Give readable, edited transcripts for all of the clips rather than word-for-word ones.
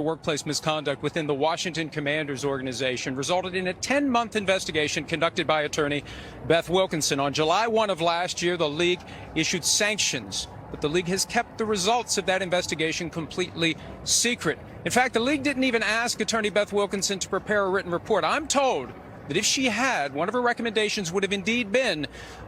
workplace misconduct within the Washington Commanders organization resulted in a 10-month investigation conducted by attorney Beth Wilkinson. On July 1 of last year, the league issued sanctions, but the league has kept the results of that investigation completely secret. In fact, the league didn't even ask attorney Beth Wilkinson to prepare a written report. I'm told that if she had, one of her recommendations would have indeed been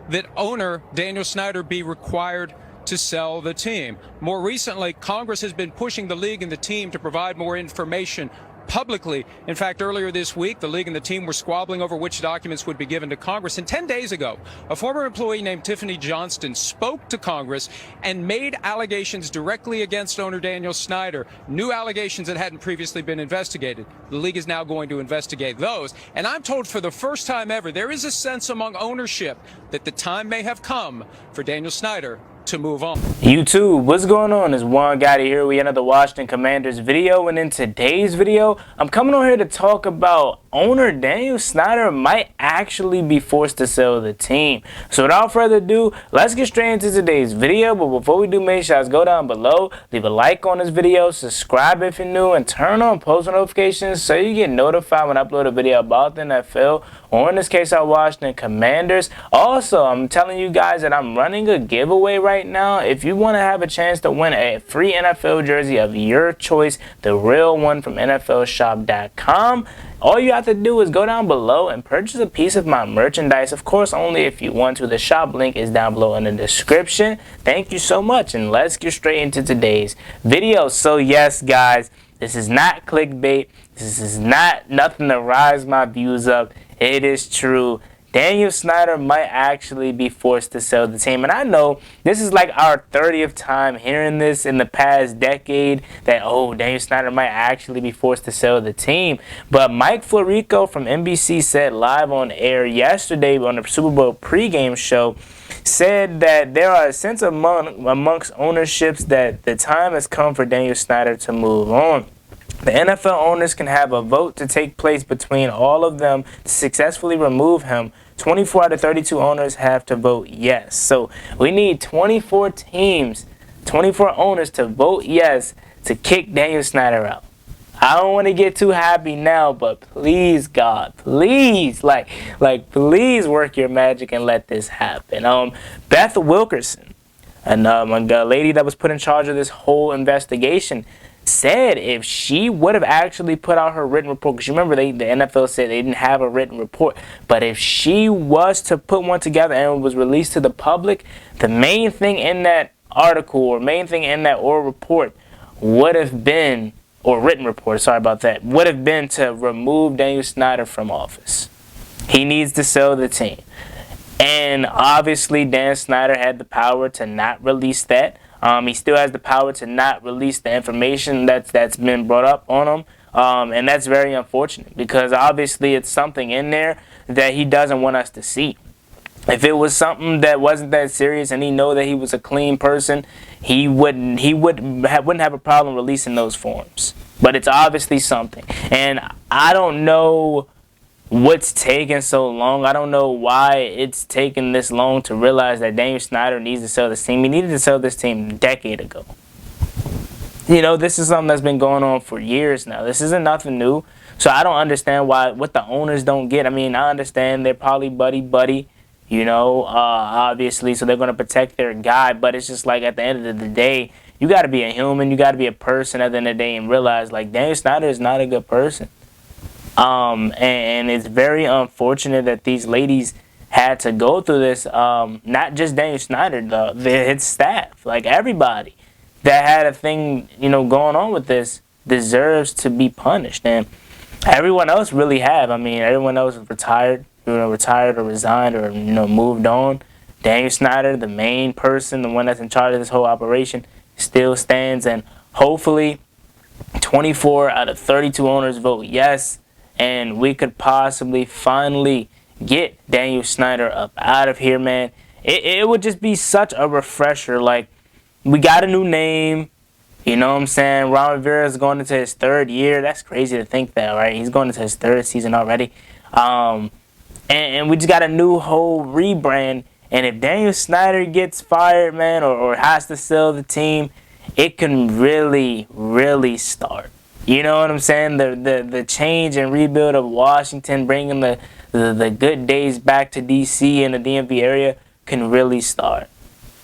that owner Daniel Snyder be required to sell the team. More recently, Congress has been pushing the league and the team to provide more information publicly. In fact, earlier this week, the league and the team were squabbling over which documents would be given to Congress. And 10 days ago, a former employee named Tiffany Johnston spoke to Congress and made allegations directly against owner Daniel Snyder, new allegations that hadn't previously been investigated. The league is now going to investigate those. And I'm told for the first time ever, there is a sense among ownership that the time may have come for Daniel Snyder to move on. YouTube, what's going on? It's Juan Gotti here with another Washington Commanders video, and in today's video, I'm coming on here to talk about owner Daniel Snyder might actually be forced to sell the team. So without further ado, let's get straight into today's video. But before we do, make sure you go down below, leave a like on this video, subscribe if you're new, and turn on post notifications so you get notified when I upload a video about the NFL, or in this case, our Washington Commanders. Also, I'm telling you guys that I'm running a giveaway right now. If you want to have a chance to win a free NFL jersey of your choice, the real one from NFLshop.com, all you have to do is go down below and purchase a piece of my merchandise. Of course, only if you want to. The shop link is down below in the description. Thank you so much, and let's get straight into today's video. So yes, guys, this is not clickbait. This is not nothing to rise my views up. It is true. Daniel Snyder might actually be forced to sell the team. And I know this is like our 30th time hearing this in the past decade that, oh, Daniel Snyder might actually be forced to sell the team. But Mike Florico from NBC said live on air yesterday on the Super Bowl pregame show, said that there are a sense amongst ownerships that the time has come for Daniel Snyder to move on. The NFL owners can have a vote to take place between all of them to successfully remove him. 24 out of 32 owners have to vote yes. So we need 24 teams, 24 owners to vote yes to kick Daniel Snyder out. I don't want to get too happy now, but please, God, please, like please work your magic and let this happen. Beth Wilkinson, and a lady that was put in charge of this whole investigation, said if she would have actually put out her written report, because you remember the NFL said they didn't have a written report, but if she was to put one together and it was released to the public, the main thing in that article or main thing in that oral report would have been, or written report, sorry about that, would have been to remove Daniel Snyder from office. He needs to sell the team. And obviously Dan Snyder had the power to not release that. He still has the power to not release the information that's been brought up on him. And that's very unfortunate because obviously it's something in there that he doesn't want us to see. If it was something that wasn't that serious and he know that he was a clean person, he wouldn't have a problem releasing those forms. But it's obviously something. And I don't know what's taking so long. I don't know why it's taken this long to realize that Daniel Snyder needs to sell this team. He needed to sell this team a decade ago. You know, this is something that's been going on for years now. This isn't nothing new. So I don't understand what the owners don't get. I mean, I understand they're probably buddy, you know, obviously, so they're going to protect their guy. But it's just like at the end of the day, you got to be a human. You got to be a person at the end of the day and realize, like, Daniel Snyder is not a good person. And it's very unfortunate that these ladies had to go through this. Not just Daniel Snyder, his staff, like everybody that had a thing, you know, going on with this deserves to be punished. And everyone else really have. I mean, everyone else retired, retired or resigned or, you know, moved on. Daniel Snyder, the main person, the one that's in charge of this whole operation, still stands. And hopefully 24 out of 32 owners vote yes. And we could possibly finally get Daniel Snyder up out of here, man. It would just be such a refresher. Like, we got a new name. You know what I'm saying? Ron Rivera is going into his 3rd year. That's crazy to think that, right? He's going into his 3rd season already. And we just got a new whole rebrand. And if Daniel Snyder gets fired, man, or has to sell the team, it can really, really start. You know what I'm saying? The change and rebuild of Washington, bringing the good days back to DC and the DMV area can really start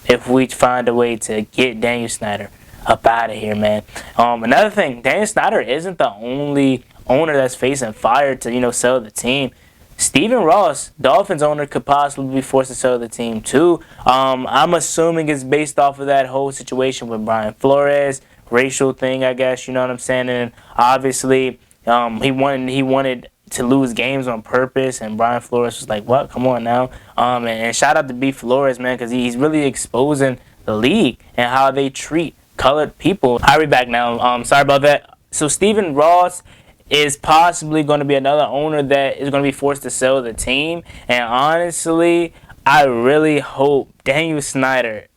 if we find a way to get Daniel Snyder up out of here, man. Another thing, Daniel Snyder isn't the only owner that's facing fire to, sell the team. Stephen Ross, Dolphins owner, could possibly be forced to sell the team too. I'm assuming it's based off of that whole situation with Brian Flores, racial thing, I guess. You know what I'm saying? And obviously, he wanted to lose games on purpose, and Brian Flores was like, "What? Come on now!" And shout out to B. Flores, man, because he's really exposing the league and how they treat colored people. I'll be back now. Sorry about that. So Stephen Ross is possibly going to be another owner that is going to be forced to sell the team. And honestly, I really hope Daniel Snyder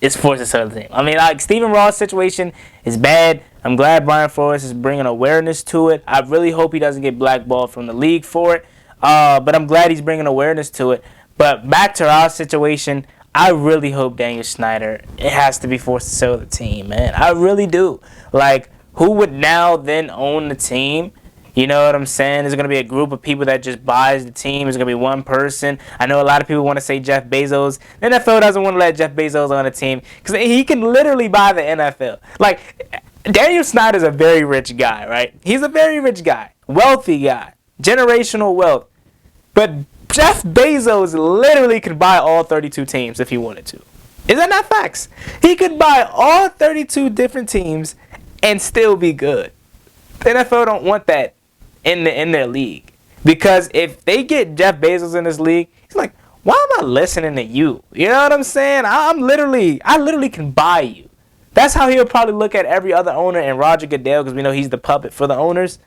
is forced to sell the team. I mean, like, Stephen Ross' situation is bad. I'm glad Brian Flores is bringing awareness to it. I really hope he doesn't get blackballed from the league for it. But I'm glad he's bringing awareness to it. But back to our situation, I really hope Daniel Snyder, it has to be forced to sell the team, man. I really do. Like, who would now then own the team? You know what I'm saying? There's going to be a group of people that just buys the team. There's going to be one person. I know a lot of people want to say Jeff Bezos. The NFL doesn't want to let Jeff Bezos on the team because he can literally buy the NFL. Like, Daniel Snyder's a very rich guy, right? He's a very rich guy, wealthy guy, generational wealth. But Jeff Bezos literally could buy all 32 teams if he wanted to. Is that not facts? He could buy all 32 different teams and still be good. The NFL don't want that in their league, because if they get Jeff Bezos in this league, he's like, why am I listening to you? You know what I'm saying? I literally can buy you. That's how he'll probably look at every other owner and Roger Goodell, because we know he's the puppet for the owners.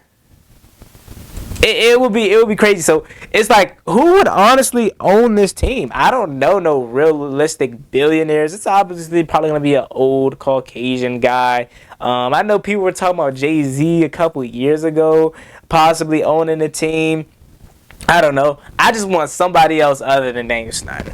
It would be crazy. So it's like, who would honestly own this team? I don't know no realistic billionaires. It's obviously probably gonna be an old Caucasian guy. I know people were talking about Jay-Z a couple years ago possibly owning the team. I don't know. I just want somebody else other than Daniel Snyder.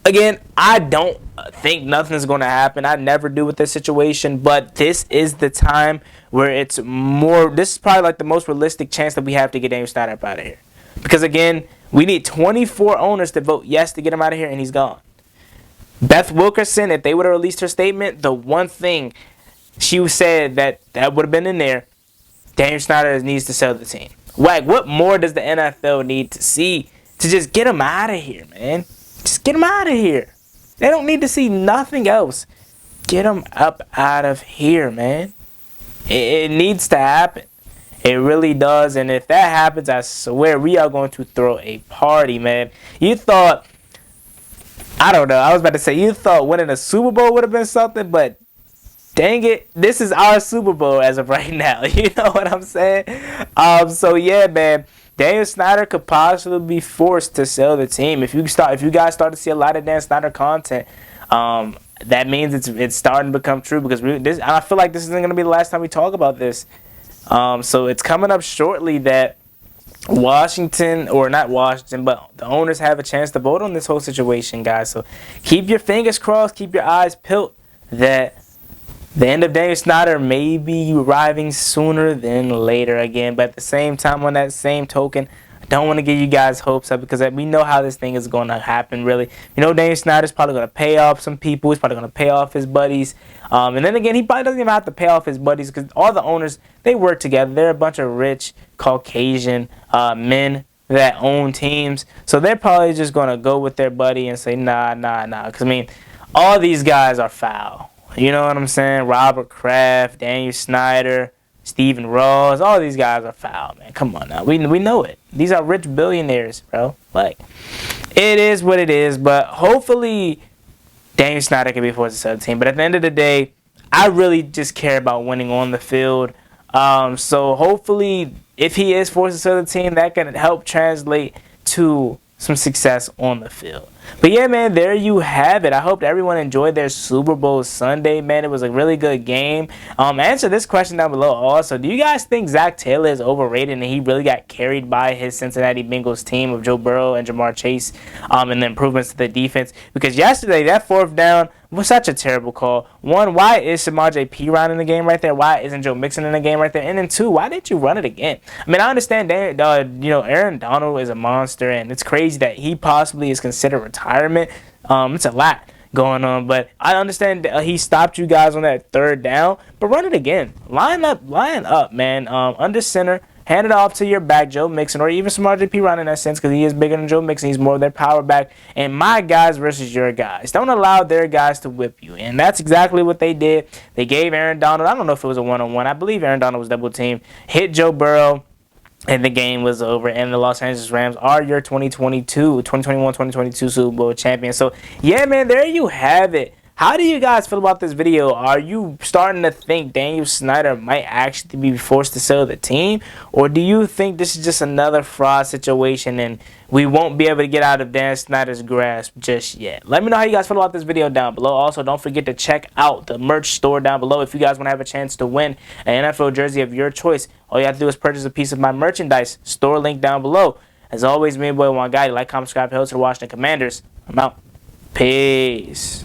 Again, I don't think nothing's going to happen. I never do with this situation, but this is the time where it's more, this is probably like the most realistic chance that we have to get Daniel Snyder up out of here. Because again, we need 24 owners to vote yes to get him out of here, and he's gone. Beth Wilkerson, if they would have released her statement, the one thing she said that would have been in there, Daniel Snyder needs to sell the team. Like, what more does the NFL need to see to just get him out of here, man? Just get him out of here. They don't need to see nothing else. Get him up out of here, man. It needs to happen. It really does. And if that happens, I swear we are going to throw a party, man. You thought, I don't know, I was about to say, you thought winning a Super Bowl would have been something, but dang it, this is our Super Bowl as of right now. You know what I'm saying? So yeah, man. Daniel Snyder could possibly be forced to sell the team. If you guys start to see a lot of Dan Snyder content, that means it's starting to become true, because I feel like this isn't going to be the last time we talk about this. So it's coming up shortly that Washington, or not Washington, but the owners have a chance to vote on this whole situation, guys. So keep your fingers crossed, keep your eyes peeled that the end of Daniel Snyder may be arriving sooner than later again. But at the same time, on that same token, I don't want to give you guys hopes up, because we know how this thing is going to happen, really. You know, Daniel Snyder's probably going to pay off some people. He's probably going to pay off his buddies. And then again, he probably doesn't even have to pay off his buddies, because all the owners, they work together. They're a bunch of rich Caucasian men that own teams. So they're probably just going to go with their buddy and say, nah. Because, I mean, all these guys are foul. You know what I'm saying? Robert Kraft, Daniel Snyder, Stephen Ross, all these guys are foul, man. Come on now. We know it. These are rich billionaires, bro. Like, it is what it is, but hopefully Daniel Snyder can be forced to sell the team. But at the end of the day, I really just care about winning on the field. So hopefully, if he is forced to sell the team, that can help translate to some success on the field. But yeah, man, there you have it. I hope everyone enjoyed their Super Bowl Sunday, man. It was a really good game. Answer this question down below also. Do you guys think Zach Taylor is overrated and he really got carried by his Cincinnati Bengals team of Joe Burrow and Jamar Chase and the improvements to the defense? Because yesterday, that fourth down was such a terrible call. One, why is Samaje Perine in the game right there? Why isn't Joe Mixon in the game right there? And then two, why didn't you run it again? I mean, I understand that, Aaron Donald is a monster, and it's crazy that he possibly is considered retirement. It's a lot going on, but I understand that he stopped you guys on that third down, but run it again. Line up, man. Under center. Hand it off to your back, Joe Mixon, or even Samaje Perine in that sense, because he is bigger than Joe Mixon. He's more of their power back. And my guys versus your guys. Don't allow their guys to whip you. And that's exactly what they did. They gave Aaron Donald, I don't know if it was a one-on-one. I believe Aaron Donald was double teamed. Hit Joe Burrow, and the game was over. And the Los Angeles Rams are your 2021-2022 Super Bowl champions. So, yeah, man, there you have it. How do you guys feel about this video? Are you starting to think Daniel Snyder might actually be forced to sell the team? Or do you think this is just another fraud situation and we won't be able to get out of Dan Snyder's grasp just yet? Let me know how you guys feel about this video down below. Also, don't forget to check out the merch store down below if you guys want to have a chance to win an NFL jersey of your choice. All you have to do is purchase a piece of my merchandise. Store link down below. As always, me and boy Juangotti. Like, comment, subscribe, help to the Washington Commanders. I'm out. Peace.